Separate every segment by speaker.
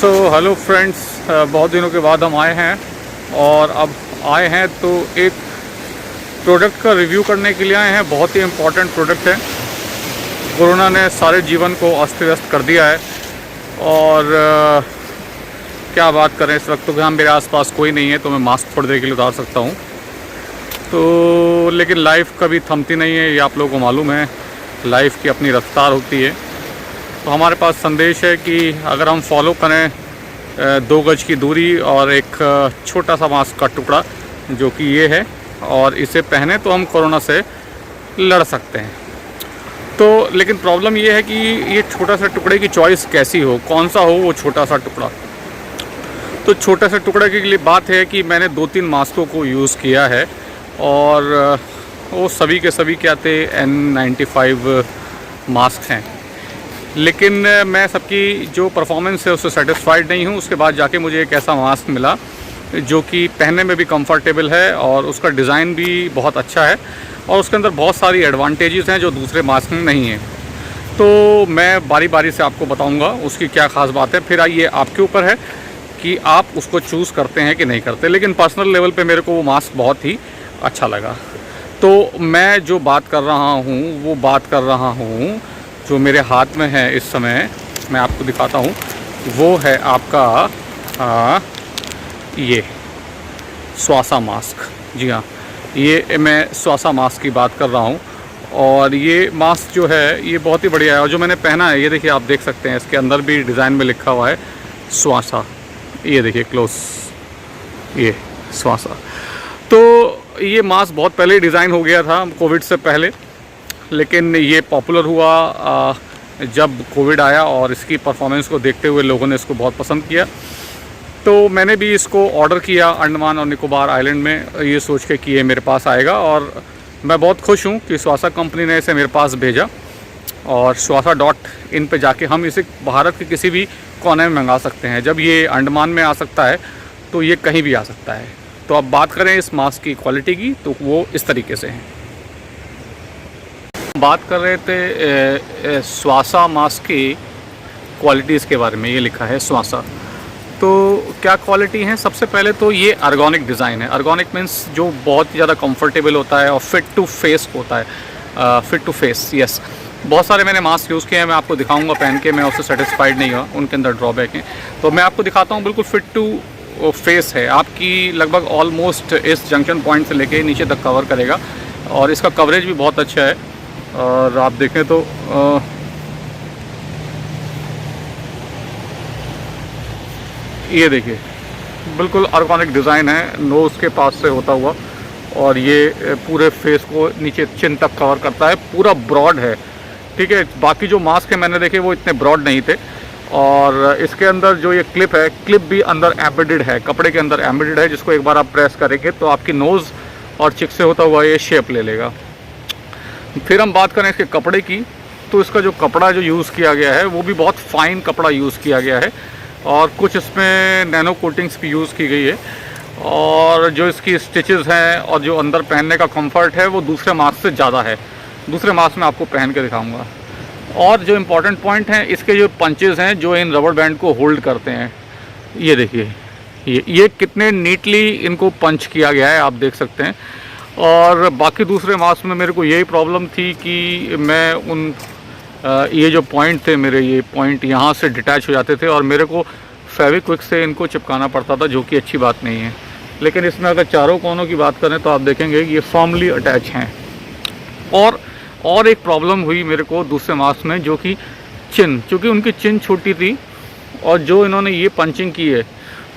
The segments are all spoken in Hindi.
Speaker 1: हेलो फ्रेंड्स, बहुत दिनों के बाद हम आए हैं और अब आए हैं तो एक प्रोडक्ट का रिव्यू करने के लिए आए हैं। बहुत ही इम्पोर्टेंट प्रोडक्ट है। कोरोना ने सारे जीवन को अस्त व्यस्त कर दिया है और क्या बात करें, इस वक्त तो यहाँ मेरे आसपास कोई नहीं है तो मैं मास्क थोड़ी देर के लिए उतार सकता हूँ। तो लेकिन लाइफ कभी थमती नहीं है, ये आप लोगों को मालूम है। लाइफ की अपनी रफ्तार होती है। तो हमारे पास संदेश है कि अगर हम फॉलो करें 2 गज की दूरी और एक छोटा सा मास्क का टुकड़ा जो कि ये है और इसे पहने तो हम कोरोना से लड़ सकते हैं। तो लेकिन प्रॉब्लम ये है कि ये छोटा सा टुकड़े की चॉइस कैसी हो, कौन सा हो वो छोटा सा टुकड़ा। तो छोटे से टुकड़े के लिए बात है कि मैंने 2-3 मास्कों को यूज़ किया है और वो सभी के सभी क्या थे N95 मास्क हैं। लेकिन मैं सबकी जो परफॉर्मेंस है उससे सेटिस्फाइड नहीं हूँ। उसके बाद जाके मुझे एक ऐसा मास्क मिला जो कि पहनने में भी कंफर्टेबल है और उसका डिज़ाइन भी बहुत अच्छा है और उसके अंदर बहुत सारी एडवांटेजेस हैं जो दूसरे मास्क में नहीं है। तो मैं बारी बारी से आपको बताऊंगा उसकी क्या ख़ास बात है। फिर ये आपके ऊपर है कि आप उसको चूज़ करते हैं कि नहीं करते। लेकिन पर्सनल लेवल पे मेरे को वो मास्क बहुत ही अच्छा लगा। तो मैं जो बात कर रहा हूँ वो बात कर रहा हूँ जो मेरे हाथ में है इस समय, मैं आपको दिखाता हूँ। वो है आपका ये श्वासा मास्क। जी हाँ, ये मैं श्वासा मास्क की बात कर रहा हूँ और ये मास्क जो है ये बहुत ही बढ़िया है। और जो मैंने पहना है ये देखिए, आप देख सकते हैं इसके अंदर भी डिज़ाइन में लिखा हुआ है श्वासा। ये देखिए क्लोज, ये श्वासा। तो ये मास्क बहुत पहले डिज़ाइन हो गया था कोविड से पहले, लेकिन ये पॉपुलर हुआ जब कोविड आया और इसकी परफॉर्मेंस को देखते हुए लोगों ने इसको बहुत पसंद किया। तो मैंने भी इसको ऑर्डर किया अंडमान और निकोबार आइलैंड में, ये सोच के कि ये मेरे पास आएगा। और मैं बहुत खुश हूँ कि श्वासा कंपनी ने इसे मेरे पास भेजा। और श्वासा.in पे जाके हम इसे भारत के किसी भी कोने में मंगा सकते हैं। जब ये अंडमान में आ सकता है तो ये कहीं भी आ सकता है। तो अब बात करें इस मास्क की क्वालिटी की, तो वो इस तरीके से है। बात कर रहे थे श्वासा मास्क की क्वालिटीज़ के बारे में। ये लिखा है श्वासा। तो क्या क्वालिटी है? सबसे पहले तो ये अर्गोनिक डिज़ाइन है। अर्गोनिक मीन्स जो बहुत ही ज़्यादा कंफर्टेबल होता है और फिट टू फेस होता है। Fit to face, yes. बहुत सारे मैंने मास्क यूज़ किए हैं, मैं आपको दिखाऊंगा पहन के। मैं उससे सेटिस्फाइड नहीं हुआ, उनके अंदर ड्रॉबैक हैं। तो मैं आपको दिखाता हूँ, बिल्कुल फिट टू फेस है। आपकी लगभग ऑलमोस्ट इस जंक्शन पॉइंट से लेके नीचे तक कवर करेगा और इसका कवरेज भी बहुत अच्छा है। और आप देखें तो ये देखिए बिल्कुल ऑर्गेनिक डिज़ाइन है, नोज़ के पास से होता हुआ, और ये पूरे फेस को नीचे चिन तक कवर करता है। पूरा ब्रॉड है, ठीक है। बाकी जो मास्क है मैंने देखे वो इतने ब्रॉड नहीं थे। और इसके अंदर जो ये क्लिप है, क्लिप भी अंदर एम्बेडेड है, कपड़े के अंदर एम्बेडेड है, जिसको एक बार आप प्रेस करेंगे तो आपकी नोज़ और चिक से होता हुआ ये शेप ले लेगा। फिर हम बात करें इसके कपड़े की, तो इसका जो कपड़ा जो यूज़ किया गया है वो भी बहुत फ़ाइन कपड़ा यूज़ किया गया है और कुछ इसमें नैनो कोटिंग्स भी यूज़ की गई है। और जो इसकी स्टिचेस हैं और जो अंदर पहनने का कंफर्ट है वो दूसरे मास्क से ज़्यादा है। दूसरे मास्क में आपको पहन के दिखाऊंगा। और जो इम्पोर्टेंट पॉइंट हैं, इसके जो पंचेज़ हैं जो इन रबर बैंड को होल्ड करते हैं, ये देखिए ये कितने नीटली इनको पंच किया गया है, आप देख सकते हैं। और बाकी दूसरे मास्क में मेरे को यही प्रॉब्लम थी कि मैं ये जो पॉइंट थे मेरे, ये पॉइंट यहाँ से डिटैच हो जाते थे और मेरे को फेविक्विक से इनको चिपकाना पड़ता था, जो कि अच्छी बात नहीं है। लेकिन इसमें अगर चारों कोनों की बात करें तो आप देखेंगे ये फर्मली अटैच हैं। और एक प्रॉब्लम हुई मेरे को दूसरे मास्क में, जो कि चिन, चूँकि उनकी चिन छोटी थी और जो इन्होंने ये पंचिंग की है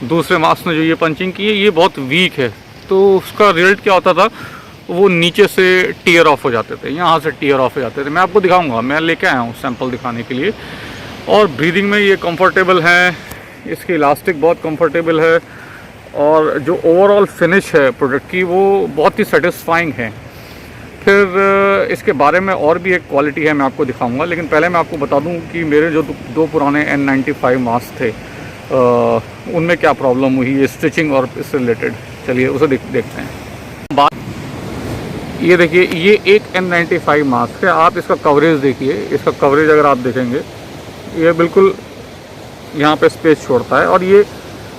Speaker 1: दूसरे मास्क में, जो ये पंचिंग की है ये बहुत वीक है। तो उसका रिजल्ट क्या होता था, वो नीचे से टीयर ऑफ हो जाते थे, यहाँ से टीयर ऑफ हो जाते थे। मैं आपको दिखाऊंगा, मैं लेके आया हूँ सैंपल दिखाने के लिए। और ब्रीदिंग में ये कंफर्टेबल है, इसकी इलास्टिक बहुत कंफर्टेबल है और जो ओवरऑल फिनिश है प्रोडक्ट की वो बहुत ही सेटिस्फाइंग है। फिर इसके बारे में और भी एक क्वालिटी है, मैं आपको दिखाऊंगा। लेकिन पहले मैं आपको बता दूं कि मेरे जो 2 पुराने N95 मास्क थे उनमें क्या प्रॉब्लम हुई है स्टिचिंग और इससे रिलेटेड। चलिए उसे देखते हैं। बात ये देखिए, ये एक N95 मास्क है। आप इसका कवरेज देखिए, इसका कवरेज अगर आप देखेंगे ये बिल्कुल यहाँ पे स्पेस छोड़ता है। और ये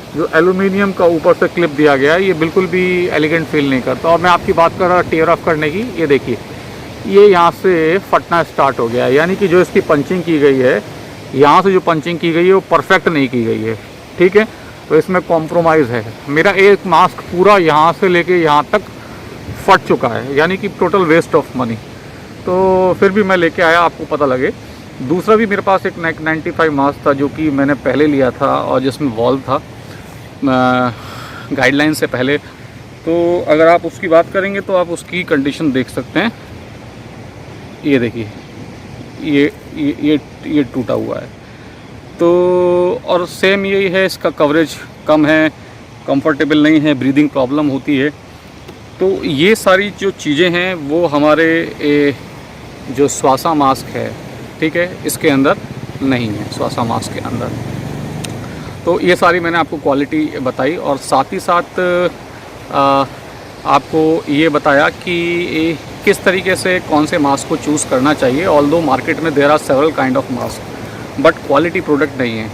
Speaker 1: जो एल्यूमिनियम का ऊपर से क्लिप दिया गया है, ये बिल्कुल भी एलिगेंट फील नहीं करता। और मैं आपकी बात कर रहा टेयर ऑफ करने की, ये देखिए ये यहाँ से फटना स्टार्ट हो गया है, यानी कि जो इसकी पंचिंग की गई है, यहाँ से जो पंचिंग की गई है वो परफेक्ट नहीं की गई है, ठीक है। तो इसमें कॉम्प्रोमाइज़ है। मेरा एक मास्क पूरा यहाँ से लेके यहाँ तक फट चुका है, यानी कि टोटल वेस्ट ऑफ मनी। तो फिर भी मैं लेके आया, आपको पता लगे। दूसरा भी मेरे पास एक 95 मास्क था जो कि मैंने पहले लिया था और जिसमें वॉल्व था गाइडलाइन से पहले। तो अगर आप उसकी बात करेंगे तो आप उसकी कंडीशन देख सकते हैं। ये देखिए ये टूटा हुआ है। तो और सेम यही है, इसका कवरेज कम है, कंफर्टेबल नहीं है, ब्रीदिंग प्रॉब्लम होती है। तो ये सारी जो चीज़ें हैं वो हमारे जो स्वासा मास्क है, ठीक है, इसके अंदर नहीं है, स्वासा मास्क के अंदर। तो ये सारी मैंने आपको क्वालिटी बताई और साथ ही साथ आपको ये बताया कि किस तरीके से कौन से मास्क को चूज़ करना चाहिए। ऑल्दो मार्केट में there are several kind of mask, but quality product नहीं है।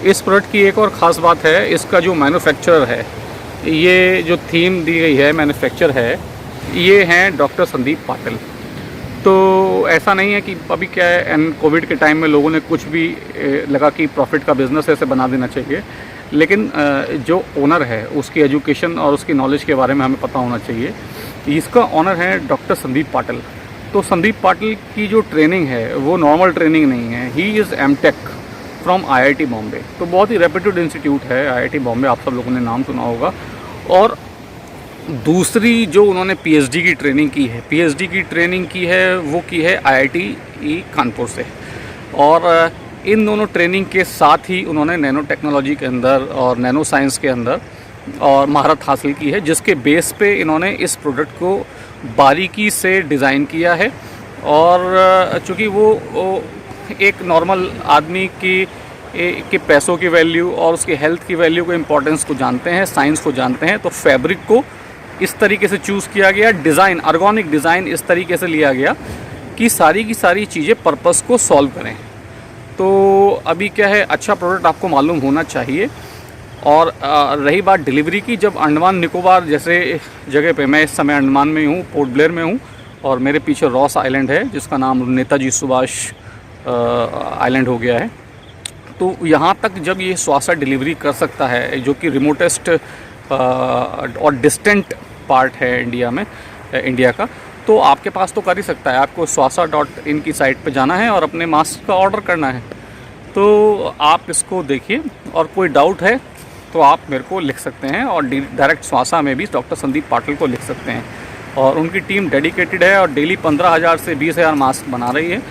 Speaker 1: इस प्रोडक्ट की एक और ख़ास बात है, इसका जो मैन्युफैक्चरर है, ये जो थीम दी गई है, मैन्युफैक्चर है, ये हैं डॉक्टर संदीप पाटिल। तो ऐसा नहीं है कि अभी क्या है, एंड कोविड के टाइम में लोगों ने कुछ भी लगा कि प्रॉफिट का बिज़नेस ऐसे बना देना चाहिए, लेकिन जो ओनर है उसकी एजुकेशन और उसकी नॉलेज के बारे में हमें पता होना चाहिए। इसका ओनर है डॉक्टर संदीप पाटिल। तो संदीप पाटिल की जो ट्रेनिंग है वो नॉर्मल ट्रेनिंग नहीं है। He is MTech from IIT Bombay. तो बहुत ही रेप्यूटेड इंस्टीट्यूट है IIT बॉम्बे, आप सब लोगों ने नाम सुना होगा। और दूसरी जो उन्होंने PhD की ट्रेनिंग की है, PhD की ट्रेनिंग की है वो की है IIT कानपुर से। और इन दोनों ट्रेनिंग के साथ ही उन्होंने नैनो टेक्नोलॉजी के अंदर और नैनो साइंस के अंदर और महारत हासिल की है, जिसके बेस पे इन्होंने इस प्रोडक्ट को बारीकी से डिज़ाइन किया है। और चूँकि वो एक नॉर्मल आदमी के पैसों की वैल्यू और उसकी हेल्थ की वैल्यू को, इम्पोर्टेंस को जानते हैं, साइंस को जानते हैं, तो फैब्रिक को इस तरीके से चूज़ किया गया, डिज़ाइन, अर्गोनिक डिज़ाइन इस तरीके से लिया गया कि सारी की सारी चीज़ें पर्पस को सॉल्व करें। तो अभी क्या है, अच्छा प्रोडक्ट आपको मालूम होना चाहिए। और रही बात डिलीवरी की, जब अंडमान निकोबार जैसे जगह पे, मैं इस समय अंडमान में हूँ, पोर्ट ब्लेयर में हूँ, और मेरे पीछे रॉस आइलैंड है जिसका नाम नेताजी सुभाष आइलैंड हो गया है। तो यहाँ तक जब ये स्वासा डिलीवरी कर सकता है, जो कि रिमोटेस्ट और डिस्टेंट पार्ट है इंडिया का, तो आपके पास तो कर ही सकता है। आपको swasa.in की साइट पे जाना है और अपने मास्क का ऑर्डर करना है। तो आप इसको देखिए, और कोई डाउट है तो आप मेरे को लिख सकते हैं, और डायरेक्ट स्वासा में भी डॉक्टर संदीप पाटिल को लिख सकते हैं। और उनकी टीम डेडिकेटेड है और डेली 15,000 से 20,000 मास्क बना रही है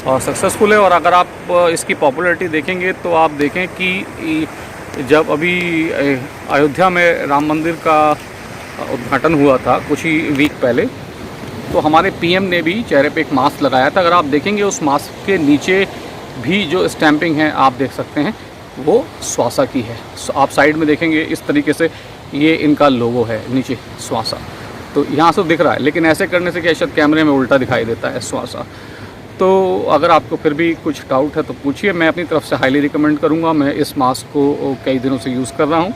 Speaker 1: और सक्सेसफुल है। और अगर आप इसकी पॉपुलैरिटी देखेंगे तो आप देखें कि जब अभी अयोध्या में राम मंदिर का उद्घाटन हुआ था कुछ ही वीक पहले, तो हमारे PM ने भी चेहरे पे एक मास्क लगाया था। अगर आप देखेंगे उस मास्क के नीचे भी जो स्टैंपिंग है आप देख सकते हैं, वो स्वासा की है। आप साइड में देखेंगे इस तरीके से, ये इनका लोगो है नीचे, स्वासा। तो यहाँ से दिख रहा है, लेकिन ऐसे करने से क्या शायद कैमरे में उल्टा दिखाई देता है स्वासा। तो अगर आपको फिर भी कुछ डाउट है तो पूछिए, मैं अपनी तरफ से हाईली रिकमेंड करूँगा। मैं इस मास्क को कई दिनों से यूज़ कर रहा हूँ।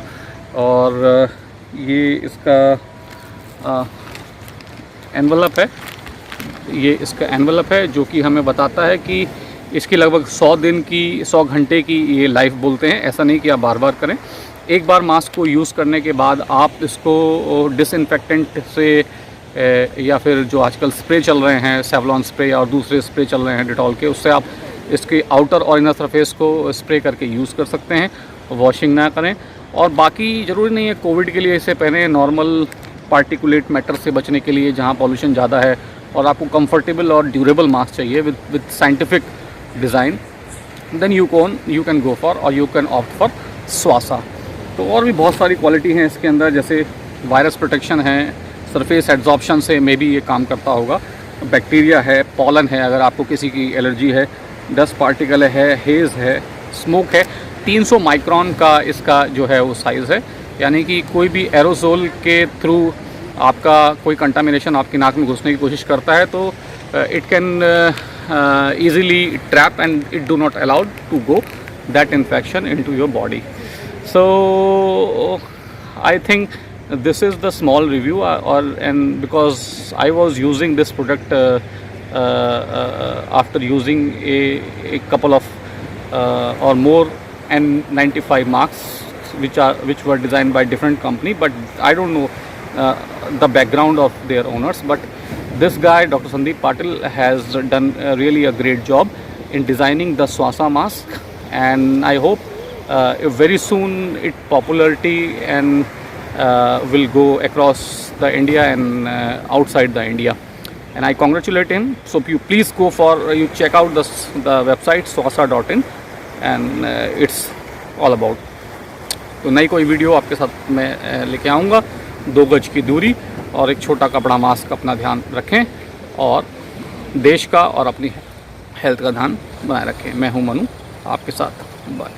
Speaker 1: और ये इसका एनवलप है, ये इसका एनवलप है जो कि हमें बताता है कि इसकी लगभग 100 घंटे की ये लाइफ बोलते हैं। ऐसा नहीं कि आप बार बार करें। एक बार मास्क को यूज़ करने के बाद आप इसको डिसइंफेक्टेंट से या फिर जो आजकल स्प्रे चल रहे हैं, सेवलॉन स्प्रे और दूसरे स्प्रे चल रहे हैं डेटॉल के, उससे आप इसके आउटर और इनर सरफेस को स्प्रे करके यूज़ कर सकते हैं, वॉशिंग ना करें। और बाकी ज़रूरी नहीं है कोविड के लिए इसे पहने, नॉर्मल पार्टिकुलेट मैटर से बचने के लिए जहाँ पॉल्यूशन ज़्यादा है और आपको कंफर्टेबल और ड्यूरेबल मास्क चाहिए with scientific design, then you can go for और you can opt for Swasa. तो और भी बहुत सारी क्वालिटी हैं इसके अंदर, जैसे वायरस प्रोटेक्शन है, सरफेस एड्जॉर्प्शन से मे भी ये काम करता होगा, बैक्टीरिया है, पॉलन है अगर आपको किसी की एलर्जी है, डस्ट पार्टिकल है, हेज़ है, स्मोक है। 300 माइक्रोन का इसका जो है वो साइज़ है, यानी कि कोई भी एरोसोल के थ्रू आपका कोई कंटामिनेशन आपकी नाक में घुसने की कोशिश करता है तो it can easily trap and it do not allowed to go that infection into your body. So I think this is the small review, and because I was using this product after using a couple of or more N95 masks which were designed by different company, but I don't know the background of their owners. But this guy, Dr. Sandeep Patil, has done really a great job in designing the Swasa mask, and I hope very soon its popularity and will go across the India and outside the India. And I congratulate him. So you please go for you check out the website swasa.in, and it's all about. तो नई कोई वीडियो आपके साथ मैं लेके आऊँगा। 2 गज की दूरी और एक छोटा कपड़ा मास्क, अपना ध्यान रखें और देश का और अपनी हेल्थ का ध्यान बनाए रखें। मैं हूं मनु, आपके साथ। बाय।